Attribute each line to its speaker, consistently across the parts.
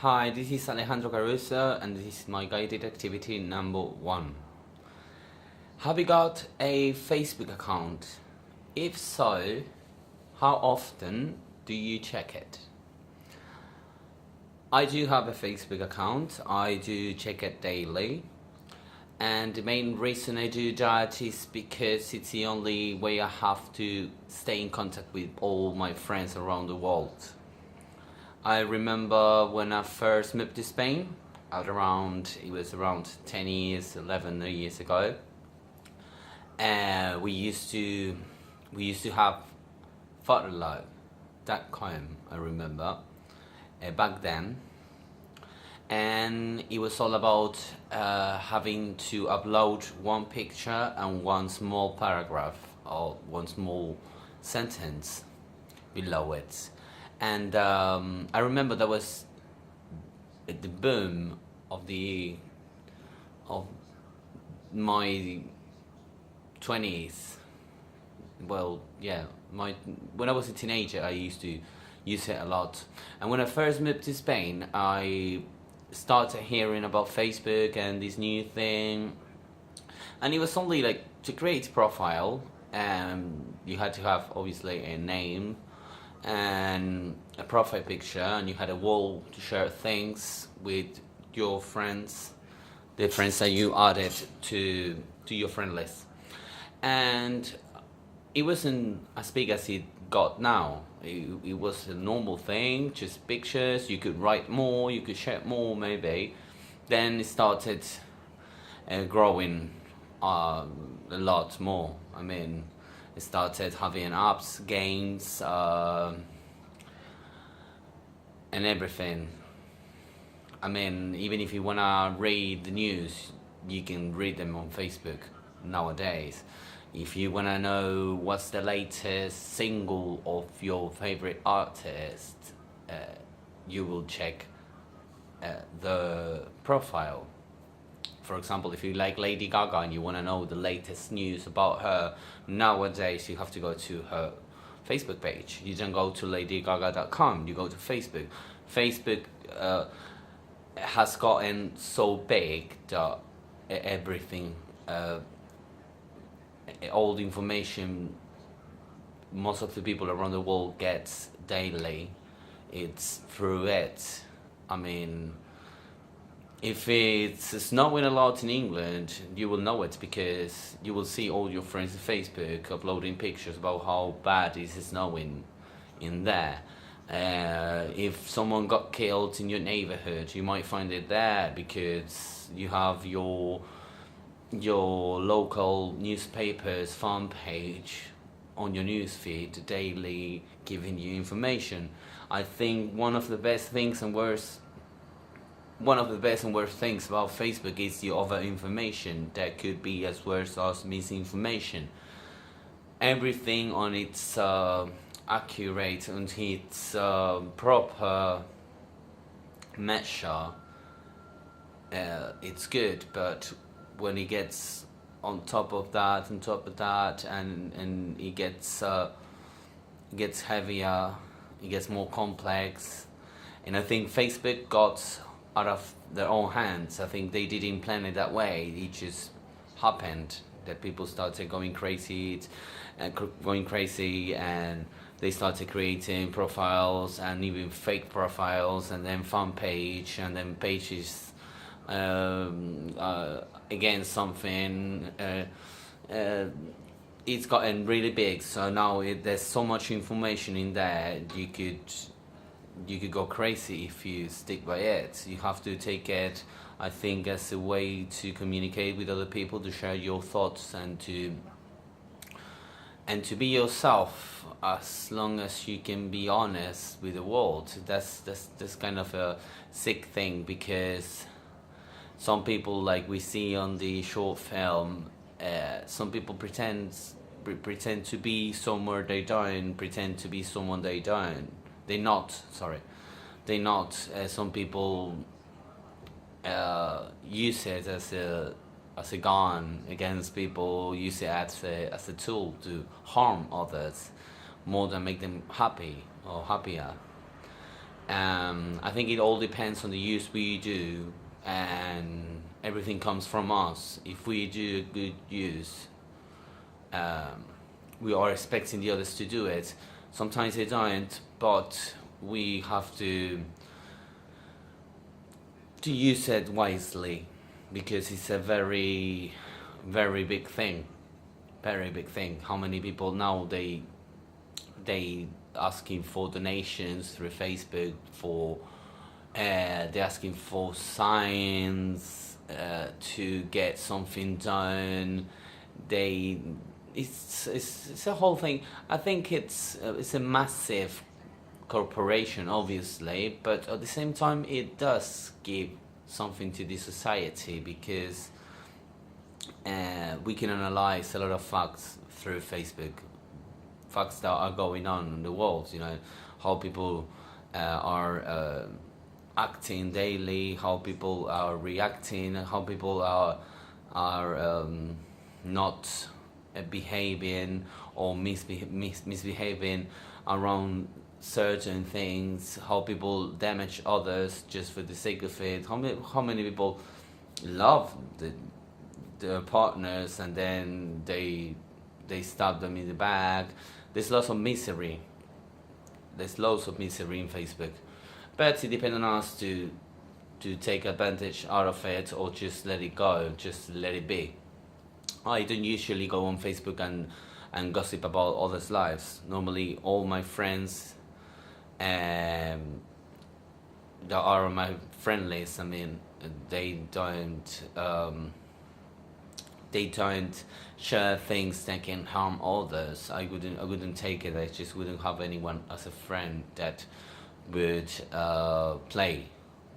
Speaker 1: Hi, this is Alejandro Caruso, and this is my guided activity number 1. Have you got a Facebook account? If so, how often do you check it? I do have a Facebook account. I do check it daily. And the main reason I do that is because it's the only way I have to stay in contact with all my friends around the world. I remember when I first moved to Spain, it was around 10 years, 11 years ago. And we used to have Fotolog.com, I remember, back then. And it was all about having to upload one picture and one small paragraph or one small sentence below it. And I remember that was the boom of my 20s. Well, yeah, when I was a teenager, I used to use it a lot. And when I first moved to Spain, I started hearing about Facebook and this new thing. And it was only like to create a profile, and you had to have obviously a name and a profile picture, and you had a wall to share things with your friends, the friends that you added to your friend list. And it wasn't as big as it got now. It was a normal thing, just pictures. You could write more, you could share more maybe. Then it started growing a lot more. I mean, it started having apps, games, and everything. I mean, even if you wanna read the news, you can read them on Facebook nowadays. If you wanna know what's the latest single of your favorite artist, you will check the profile. For example, if you like Lady Gaga and you want to know the latest news about her, nowadays you have to go to her Facebook page. You don't go to ladygaga.com, you go to Facebook. Facebook has gotten so big that everything, all the information most of the people around the world gets daily, it's through it. I mean, if it's snowing a lot in England, you will know it because you will see all your friends on Facebook uploading pictures about how bad it is snowing in there. If someone got killed in your neighborhood, you might find it there because you have your local newspaper's fan page on your newsfeed daily giving you information. I think one of the best and worst things about Facebook is the over information that could be as worse as misinformation. Everything on its accurate, on its proper measure, it's good, but when it gets on top of that, and it gets heavier, it gets more complex. And I think Facebook got out of their own hands. I think they didn't plan it that way. It just happened that people started going crazy, and they started creating profiles and even fake profiles, and then fan page, and then pages against something. It's gotten really big, so now there's so much information in there. You could go crazy if you stick by it. You have to take it, I think, as a way to communicate with other people, to share your thoughts, and to be yourself, as long as you can be honest with the world. That's kind of a sick thing, because some people, like we see on the short film, some people pretend to be somewhere they don't, pretend to be someone they don't. They're not. Some people use it as a gun against people, use it as a tool to harm others more than make them happy or happier. I think it all depends on the use we do, and everything comes from us. If we do a good use, we are expecting the others to do it. Sometimes they don't, but we have to use it wisely, because it's a very, very big thing. Very big thing. How many people now they asking for donations through Facebook for they're asking for signs to get something done. They it's a whole thing. I think it's a massive corporation, obviously, but at the same time it does give something to the society, because we can analyze a lot of facts through Facebook, facts that are going on in the world. You know, how people are acting daily, how people are reacting, how people are not behaving or misbehaving around certain things, how people damage others just for the sake of it, how many people love their partners and then they stab them in the back. There's lots of misery. There's loads of misery in Facebook, but it depends on us to take advantage out of it, or just let it go, just let it be. I don't usually go on Facebook and gossip about others' lives. Normally, all my friends that are on my friend list, I mean, they don't share things that can harm others. I wouldn't take it. I just wouldn't have anyone as a friend that would play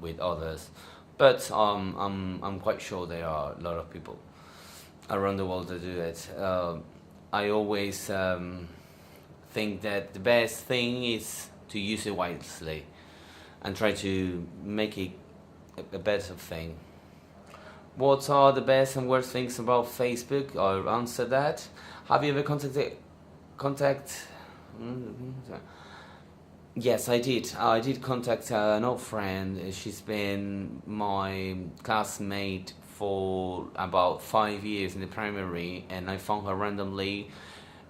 Speaker 1: with others. But I'm quite sure there are a lot of people around the world that do it. I always think that the best thing is to use it wisely and try to make it a better thing. What are the best and worst things about Facebook? I'll answer that. Have you ever contact? Yes, I did. I did contact an old friend. She's been my classmate for about 5 years in the primary, and I found her randomly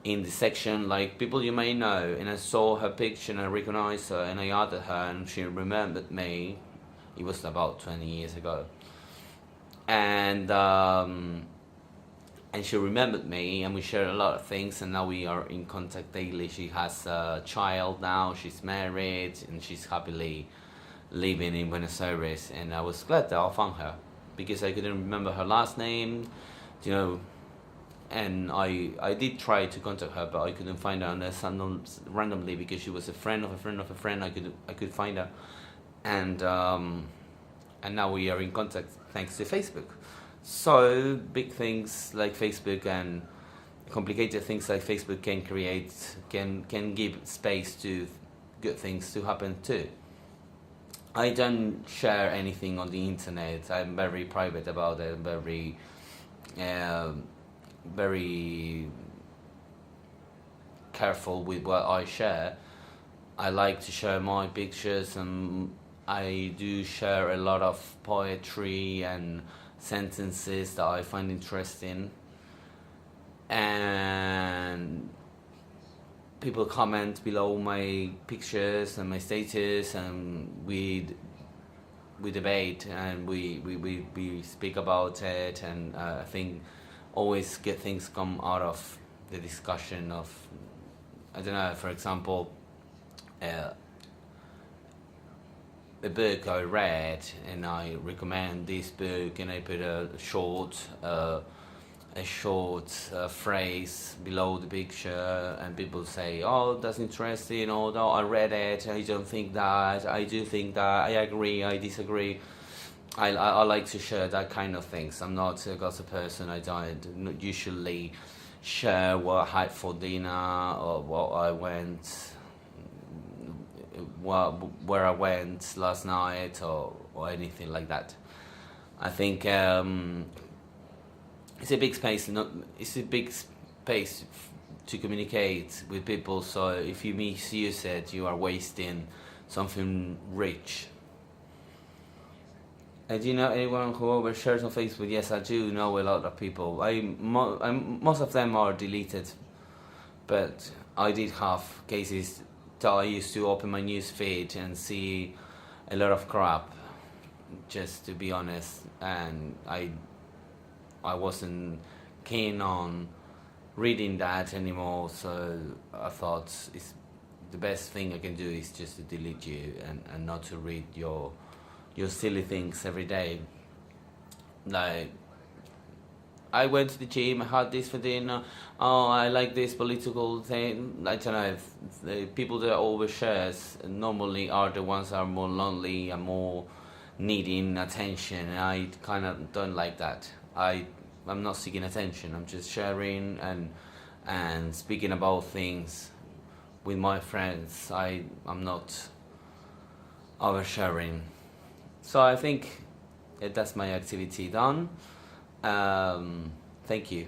Speaker 1: in the section like people you may know, and I saw her picture and I recognized her and I added her and she remembered me. It was about 20 years ago. And she remembered me, and we shared a lot of things, and now we are in contact daily. She has a child now, she's married, and she's happily living in Buenos Aires, and I was glad that I found her, because I couldn't remember her last name, you know, and I did try to contact her, but I couldn't find her unless randomly, because she was a friend of a friend of a friend. I could find her, and now we are in contact thanks to Facebook. So big things like Facebook and complicated things like Facebook can give space to good things to happen too. I don't share anything on the internet. I'm very private about it. I'm very careful with what I share. I like to share my pictures, and I do share a lot of poetry and sentences that I find interesting, and people comment below my pictures and my status, and we debate and we speak about it, and I think always good things come out of the discussion of, I don't know, for example, a book I read and I recommend this book, and I put a short phrase below the picture, and people say, oh, that's interesting, or no, I read it, I don't think that, I do think that, I agree, I disagree. I like to share that kind of things. I'm not a gossip person. I don't usually share what I had for dinner, or what I went, where I went last night, or anything like that. I think it's a big space. It's a big space to communicate with people. So if you misuse it, you are wasting something rich. Do you know anyone who overshares on Facebook? Yes, I do know a lot of people. Most of them are deleted, but I did have cases that I used to open my news feed and see a lot of crap, just to be honest, and I wasn't keen on reading that anymore, so I thought the best thing I can do is just to delete you and not to read your silly things every day. Like, I went to the gym, I had this for dinner, oh, I like this political thing. I don't know, if the people that overshares normally are the ones that are more lonely and more needing attention. I kind of don't like that. I'm not seeking attention, I'm just sharing and speaking about things with my friends. I'm not oversharing. So I think that's my activity done. Thank you.